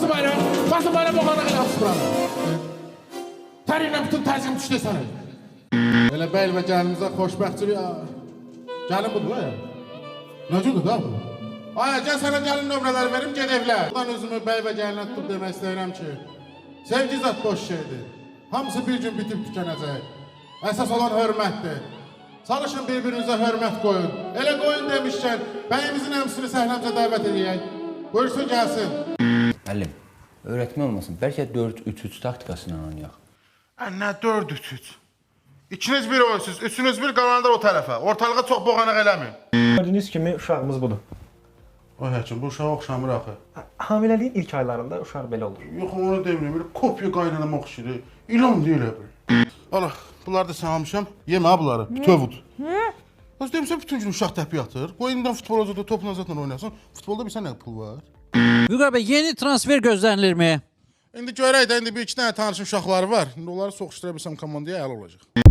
Basın bayram oğlana qədər sıfıranı. Tərinlə bütün təzim düşdü sənə. Elə bəyl və gəlinimizə xoşbəxtçilik. Gəlin budur ya. Nəcədir da bu? Aya, gəl sənə gəlin nömrələri verim, ged evlə. Buradan özümü bəy və gəlinə tutub demək istəyirəm ki, sevgi zat boş şeydir. Hamısı bir gün bitib tükənəcək. Əsas olan hörmətdir. Çalışın bir-birinizə hörmət qoyun. Elə qoyun demişkən, bəyimizin əmsini səhləmcə dəvət edəyək. Buyursun, gəlsin. Müəllim, öyrətmə olmasın. Bəlkə 4-3-3 taktikasıyla oynayaq. Nə 4-3-3? İkiniz bir oyunsuz, üçünüz bir qalanlar o tərəfə. Ortalığa çox boğanıq eləmin. Gördüyünüz kimi uşağımız budur. Ay həkim, bu uşağa oxşamır axı. Hamiləliyin ilk aylarında uşaq belə olur. Yox, onu demirəm, belə kopya qaynanama oxşayır. İlan deyil elə. Allah, bunları da sağlamışam. Yemə ha bunları, tövud. Az demişəm, bütün gün uşaq təpi yatır. Qoy indidən futbol azada, topla azadla oynasın. Futbolda bilsən nə pul var? Vüqar bəy, yeni transfer gözlənilirmi? İndi görək də, indi bir iki dənə tanışım uşaqları var. İndi onları soxuşdıra bilsəm komandaya əla olacaq.